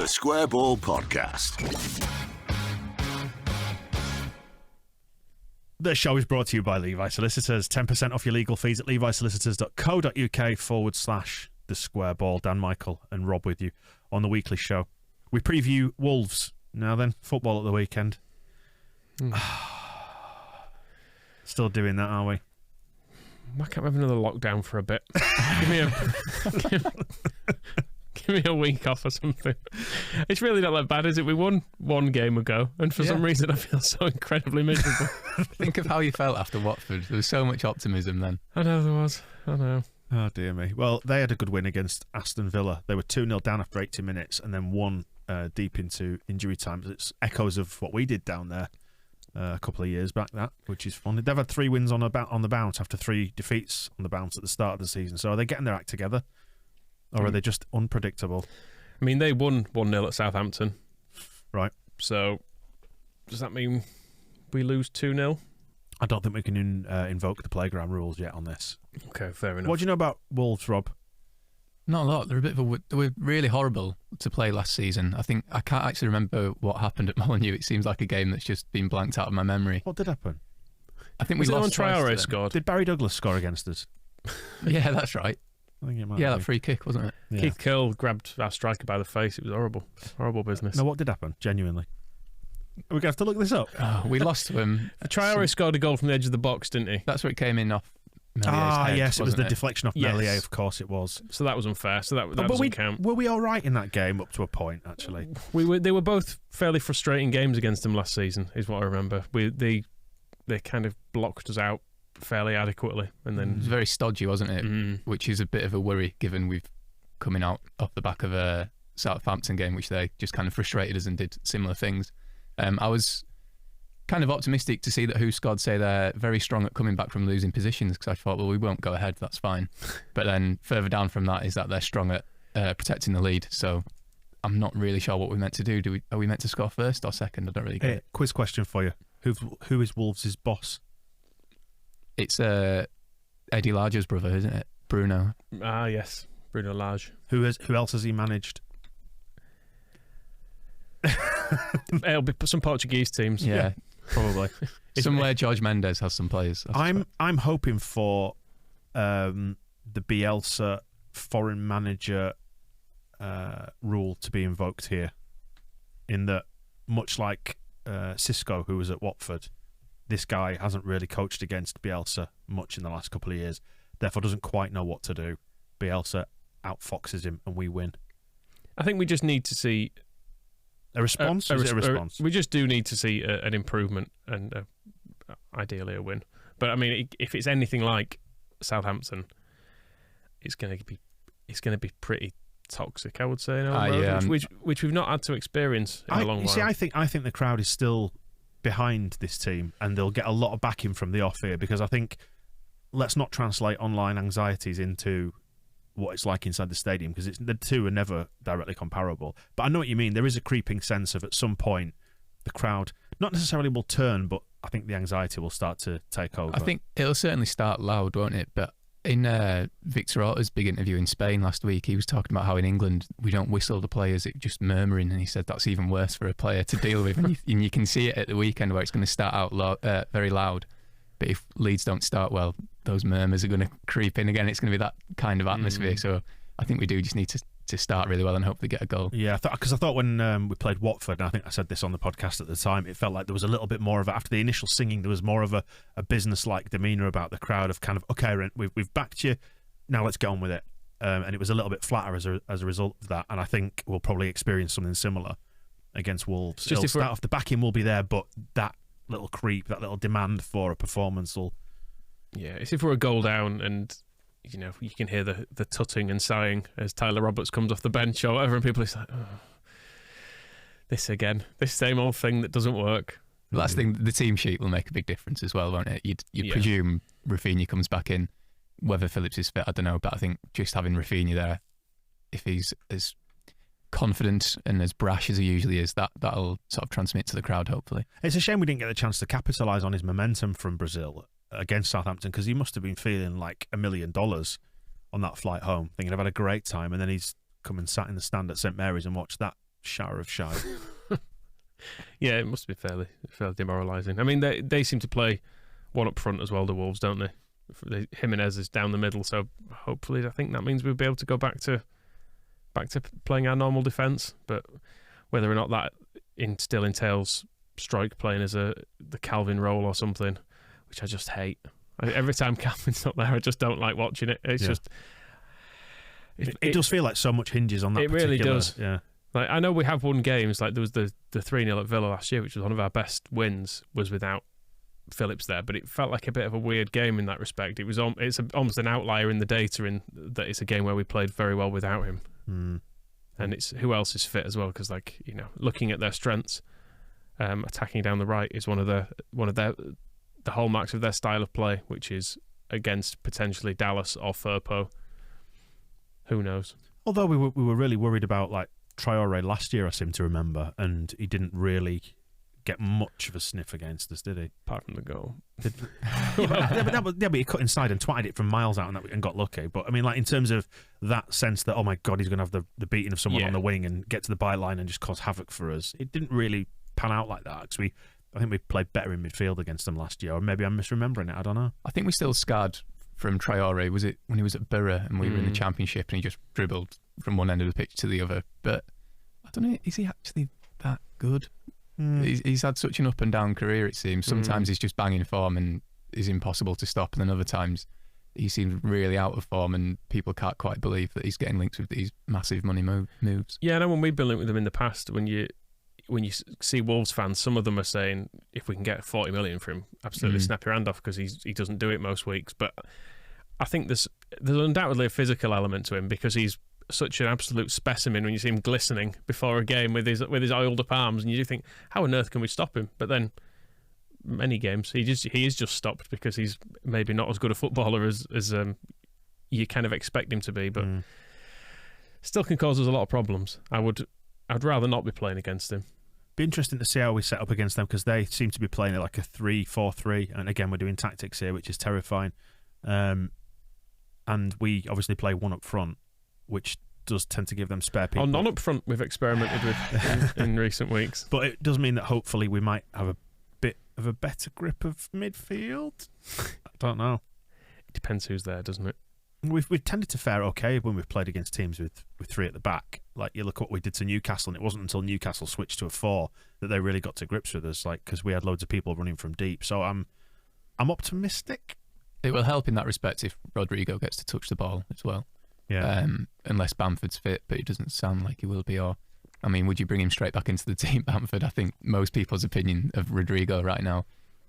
The Square Ball Podcast. The show is brought to you by Levi Solicitors. 10% off your legal fees at levisolicitors.co.uk/the Square Ball. Dan, Michael and Rob with you on the weekly show. We preview Wolves. Now then, football at the weekend. Still doing that, are we? Why can't we have another lockdown for a bit? Give me a week off or something. It's really not that bad, is it? We won one game ago, and for some reason I feel so incredibly miserable. Think of how you felt after Watford. There was so much optimism then. I know there was. I know. Oh, dear me. Well, they had a good win against Aston Villa. They were 2-0 down after 80 minutes and then won deep into injury time. It's echoes of what we did down there a couple of years back, which is fun. They've had 3 wins on the bounce after 3 defeats on the bounce at the start of the season. So are they getting their act together? Or are they just unpredictable? I mean, they won 1-0 at Southampton. Right. So, does that mean we lose 2-0? I don't think we can invoke the playground rules yet on this. Okay, fair enough. What do you know about Wolves, Rob? Not a lot. They were really horrible to play last season. I can't actually remember what happened at Molineux. It seems like a game that's just been blanked out of my memory. What did happen? I think we Was lost. it when Traoré scored? Did Barry Douglas score against us? Yeah, that's right. I think it might Yeah, be. that free kick, wasn't it? Yeah. Keith Curl grabbed our striker by the face. It was horrible. Horrible business. No, what did happen? Genuinely. We're going to have to look this up. Oh, we lost to him. Traoré scored a goal from the edge of the box, didn't he? That's where it came in off Melié's head, Yes, it was the wasn't deflection off Yes. Melié, of course it was. So that was unfair. So that But doesn't count. were we all right in that game up to a point, actually? They were both fairly frustrating games against them last season, is what I remember. They kind of blocked us out fairly adequately, and It was then very stodgy, wasn't it? Which is a bit of a worry, given we've coming out off the back of a Southampton game, which they just kind of frustrated us and did similar things. I was kind of optimistic to see that Husgaard say they're very strong at coming back from losing positions, because I thought, well, we won't go ahead, that's fine. But then further down from that is that they're strong at protecting the lead. So I'm not really sure what we're meant to do. Are we meant to score first or second? I don't really get it. Quiz question for you. Who is Wolves' boss? It's Eddie Larger's brother, isn't it? Bruno. Ah, yes, Bruno Lage. Who else has he managed? It'll be some Portuguese teams. Yeah. Probably. Somewhere George Mendes has some players. I'm hoping for the Bielsa foreign manager rule to be invoked here, in that, much like Cisco, who was at Watford, this guy hasn't really coached against Bielsa much in the last couple of years, therefore doesn't quite know what to do. Bielsa outfoxes him and we win. I think we just need to see A response? Is it a response? We just do need to see an improvement and ideally a win. But I mean, if it's anything like Southampton, it's going to be pretty toxic, I would say, in our road, which we've not had to experience in a long while. See, I think the crowd is still behind this team, and they'll get a lot of backing from the off here, because I think, let's not translate online anxieties into what it's like inside the stadium, because the two are never directly comparable. But I know what you mean. There is a creeping sense of, at some point, the crowd not necessarily will turn, but I think the anxiety will start to take over. I think it'll certainly start loud, won't it? But in Victor Orta's big interview in Spain last week, he was talking about how in England we don't whistle the players, it's just murmuring, and he said that's even worse for a player to deal with. And you can see it at the weekend where it's going to start out very loud. But if Leeds don't start well, those murmurs are going to creep in again. It's going to be that kind of atmosphere. So I think we do just need to start really well and hopefully get a goal. Yeah, because I thought when we played Watford, and I think I said this on the podcast at the time, it felt like there was a little bit more of after the initial singing, there was more of a business-like demeanour about the crowd, of kind of, okay, we've backed you, now let's get on with it. And it was a little bit flatter as a result of that, and I think we'll probably experience something similar against Wolves. It'll start off, the backing will be there, but that little creep, that little demand for a performance will... Yeah, it's if we're a goal down and, you know, you can hear the tutting and sighing as Tyler Roberts comes off the bench or whatever, and people are like, oh, this again, this same old thing that doesn't work. The last thing, the team sheet will make a big difference as well, won't it? You'd presume Rafinha comes back in. Whether Phillips is fit, I don't know, but I think just having Rafinha there, if he's as confident and as brash as he usually is, that'll sort of transmit to the crowd, hopefully. It's a shame we didn't get the chance to capitalise on his momentum from Brazil against Southampton, because he must have been feeling like $1 million on that flight home, thinking I've had a great time, and then he's come and sat in the stand at St Mary's and watched that shower of shite. Yeah, it must be fairly demoralising. I mean, they seem to play one up front as well, the Wolves, don't they? Jimenez is down the middle, so hopefully I think that means we'll be able to go back to playing our normal defence. But whether or not that still entails Strike playing as the Calvin role or something, which I just hate. Every time Calvin's not there, I just don't like watching it. It's just... It does feel like so much hinges on that. It really does. Yeah. Like, I know we have won games, like there was the 3-0 at Villa last year, which was one of our best wins, was without Phillips there, but it felt like a bit of a weird game in that respect. It's almost an outlier in the data in that it's a game where we played very well without him. And it's who else is fit as well, because looking at their strengths, attacking down the right is one of the hallmarks of their style of play, which is against potentially Dallas or Firpo. Who knows? Although we were really worried about like Traoré last year, I seem to remember, and he didn't really get much of a sniff against us, did he? Apart from the goal. But he cut inside and twatted it from miles out and got lucky. But I mean, like in terms of that sense that, oh my God, he's going to have the beating of someone on the wing and get to the byline and just cause havoc for us. It didn't really pan out like that, because I think we played better in midfield against them last year, or maybe I'm misremembering it. I don't know. I think we're still scarred from Traoré. Was it when he was at Borough and we were in the Championship and he just dribbled from one end of the pitch to the other? But I don't know, is he actually that good? He's had such an up and down career, it seems. Sometimes he's just banging form and is impossible to stop, and then other times he seems really out of form and people can't quite believe that he's getting linked with these massive money moves. Yeah, I know when we've been linked with him in the past, when you see Wolves fans, some of them are saying if we can get 40 million for him, absolutely snap your hand off, because he doesn't do it most weeks. But I think there's undoubtedly a physical element to him, because he's such an absolute specimen when you see him glistening before a game with his oiled up arms, and you do think, how on earth can we stop him? But then many games he is just stopped, because he's maybe not as good a footballer as you kind of expect him to be, but still can cause us a lot of problems. I'd rather not be playing against him. Be interesting to see how we set up against them, because they seem to be playing it like a 3-4-3, and again we're doing tactics here, which is terrifying. And we obviously play one up front, which does tend to give them spare people. None up front we've experimented with in recent weeks. But it does mean that hopefully we might have a bit of a better grip of midfield. I don't know. It depends who's there, doesn't it? We've tended to fare okay when we've played against teams with three at the back. Like, you look what we did to Newcastle, and it wasn't until Newcastle switched to a 4 that they really got to grips with us, like, because we had loads of people running from deep. So I'm optimistic. It will help in that respect if Rodrigo gets to touch the ball as well. Yeah. Unless Bamford's fit, but it doesn't sound like he will be. Or, I mean, would you bring him straight back into the team, Bamford? I think most people's opinion of Rodrigo right now,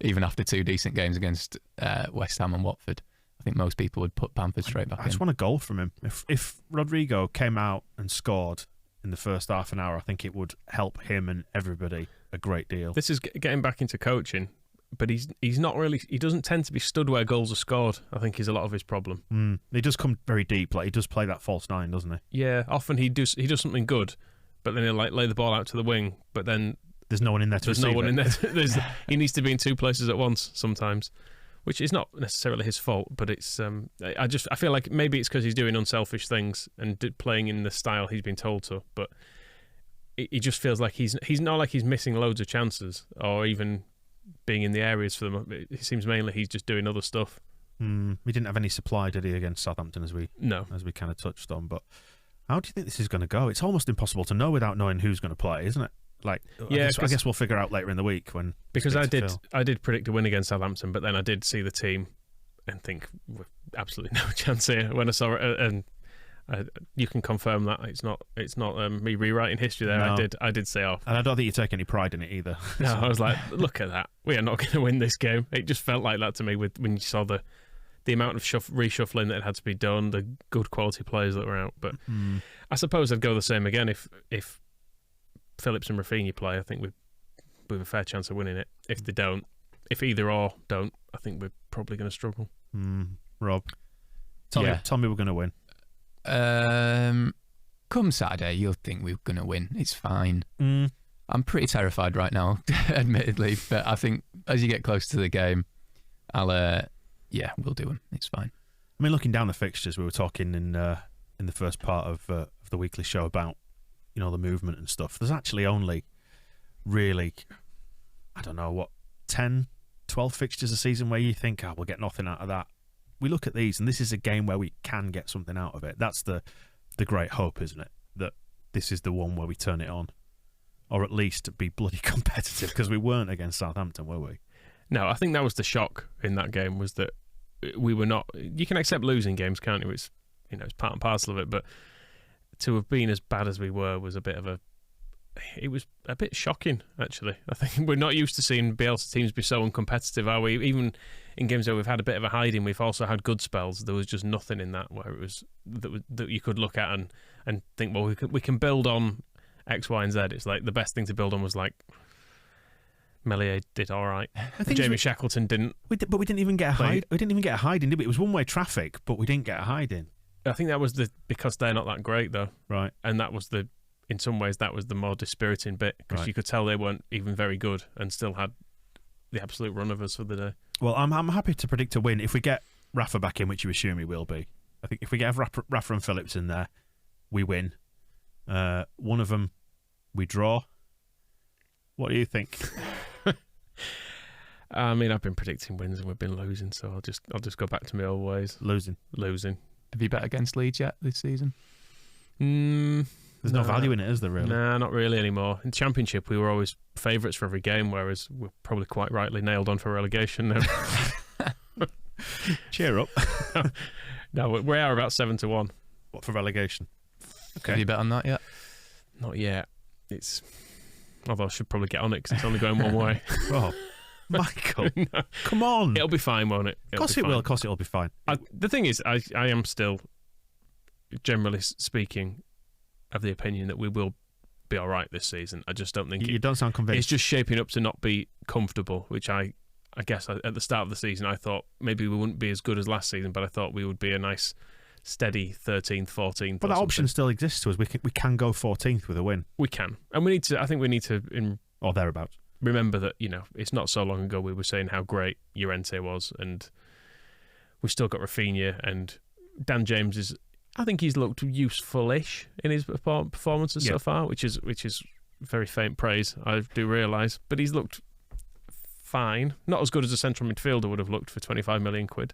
even after 2 decent games against West Ham and Watford, I think most people would put Bamford straight back in. I just want a goal from him. If Rodrigo came out and scored in the first half an hour, I think it would help him and everybody a great deal. This is getting back into coaching, but he's not really. He doesn't tend to be stood where goals are scored, I think, is a lot of his problem. He does come very deep. Like, he does play that false 9, doesn't he? Yeah, often he does something good, but then he'll like lay the ball out to the wing, but then there's no one in there to receive it. There's no one in there. He needs to be in 2 places at once sometimes, which is not necessarily his fault, but it's I feel like maybe it's because he's doing unselfish things and playing in the style he's been told to, but it just feels like he's not like he's missing loads of chances or even being in the areas for them. It seems mainly he's just doing other stuff. We didn't have any supply, did he, against Southampton, as we kind of touched on. But how do you think this is going to go? It's almost impossible to know without knowing who's going to play, isn't it? Like, yeah, I guess we'll figure out later in the week when. Because I did predict a win against Southampton, but then I did see the team and think we've absolutely no chance here. When I saw it, and you can confirm that it's not me rewriting history there. No. I did say off, and I don't think you take any pride in it either. No, I was like, look at that. We are not going to win this game. It just felt like that to me when you saw the amount of reshuffling that had to be done, the good quality players that were out. But I suppose I'd go the same again if Phillips and Rafinha play. I think we've a fair chance of winning it. If they don't, if either or don't, I think we're probably going to struggle. Rob, tell me we're going to win. Come Saturday, you'll think we're going to win. It's fine. I'm pretty terrified right now, admittedly, but I think as you get close to the game, we'll do them. It's fine. I mean, looking down the fixtures, we were talking in the first part of the weekly show about, the movement and stuff. There's actually only really, I don't know, 10, 12 fixtures a season where you think, we'll get nothing out of that. We look at these, and this is a game where we can get something out of it. That's the great hope, isn't it? That this is the one where we turn it on, or at least be bloody competitive, because we weren't against Southampton, were we? No, I think that was the shock in that game, was that we were not. You can accept losing games, can't you? It's it's part and parcel of it, but to have been as bad as we were was it was a bit shocking, actually. I think we're not used to seeing Bielsa teams be so uncompetitive, are we? Even in games where we've had a bit of a hiding, we've also had good spells. There was just nothing in that where it was that you could look at and think, well, we can build on X, Y, and Z. It's like the best thing to build on was like Meslier did all right. Jamie Shackleton didn't. But we didn't even get a hide. We didn't even get a hiding, did we? It was one-way traffic, but we didn't get a hiding. I think that was because they're not that great, though. Right. And that was in some ways, that was the more dispiriting bit, because you could tell they weren't even very good and still had the absolute run of us for the day. Well, I'm happy to predict a win if we get Rafa back in, which you assume he will be. I think if we get Rafa and Phillips in there, we win. One of them, we draw. What do you think? I mean, I've been predicting wins and we've been losing, so I'll just go back to my old ways. Losing. Have you bet against Leeds yet this season? There's no value in it, is there, really? Nah, not really anymore. In Championship, we were always favourites for every game, whereas we're probably quite rightly nailed on for relegation now. Cheer up. No, we are about 7-1. What, for relegation? Okay. Have you bet on that yet? Not yet. Although I should probably get on it because it's only going one way. Oh, Michael, no. Come on. It'll be fine, won't it? Of course it will. Of course it'll be fine. The thing is, I am still, generally speaking, of the opinion that we will be all right this season. I just don't think you don't sound convinced. It's just shaping up to not be comfortable, which I guess at the start of the season I thought maybe we wouldn't be as good as last season, but I thought we would be a nice steady 13th, 14th. But that option still exists to us. We can go 14th with a win. We can, and we need to. I think we need to or thereabouts. Remember that it's not so long ago we were saying how great Llorente was, and we've still got Rafinha, and Dan James is. I think he's looked useful-ish in his performances so far, which is very faint praise, I do realise. But he's looked fine. Not as good as a central midfielder would have looked for 25 million quid.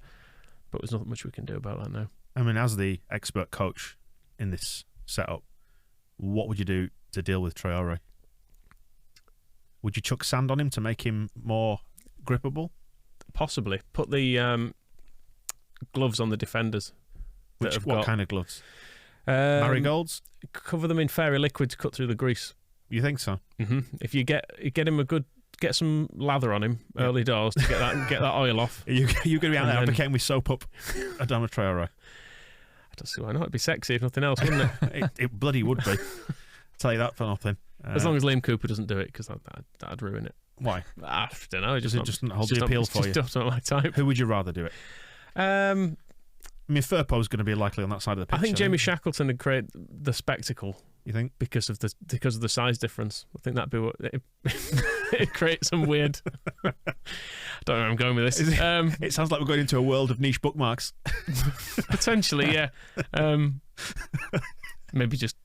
But there's not much we can do about that now. I mean, as the expert coach in this setup, what would you do to deal with Traoré? Would you chuck sand on him to make him more grippable? Possibly. Put the gloves on the defenders. What kind of gloves? Marigolds? Cover them in fairy liquid to cut through the grease. You think so? Mm-hmm. If you get him get some lather on him early doors to get that oil off. Are you going to be out there advocating we soap up Adama Traore? I don't see why not. It'd be sexy if nothing else, wouldn't it? it bloody would be. I'll tell you that for nothing. As long as Liam Cooper doesn't do it, because that'd ruin it. Why? I don't know. Does it just hold the appeal for you? Just not my type. Who would you rather do it? I mean, Firpo's going to be likely on that side of the pitch. I think Jamie Shackleton would create the spectacle. You think? Because of the size difference. I think that'd be what it'd create some weird. I don't know where I'm going with this. It sounds like we're going into a world of niche bookmarks. Potentially, yeah. Maybe just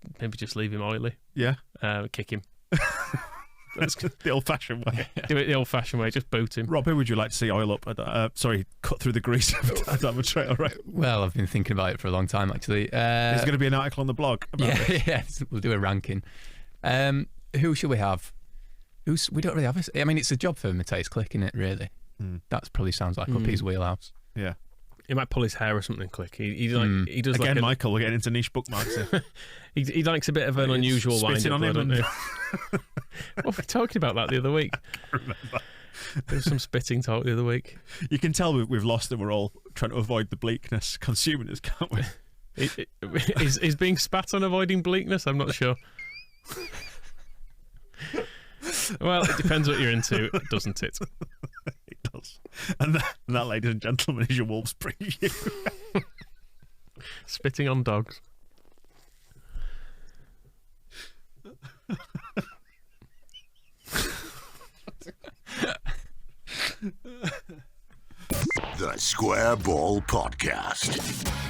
leave him oily. Yeah. Kick him. That's the old-fashioned way. Do it the old-fashioned way. Just boot him. Rob, who would you like to see oil up? Cut through the grease of Adama Traore. Well, I've been thinking about it for a long time, actually. There's going to be an article on the blog about this. Yeah, we'll do a ranking. Who should we have? We don't really have I mean, it's a job for Matthijs Klick, isn't it, really? That probably sounds like up his wheelhouse. Yeah. He might pull his hair or something, Klick. He does again, like Michael, we're getting into niche bookmarks here. he likes a bit of an unusual spitting on him, don't he? What were we talking about that the other week? I remember. There was some spitting talk the other week. You can tell we've lost and we're all trying to avoid the bleakness, consuming us, can't we? Is being spat on avoiding bleakness? I'm not sure. Well, it depends what you're into, doesn't it? It does. And that, ladies and gentlemen, is your Wolves preview. Spitting on dogs. The Square Ball Podcast.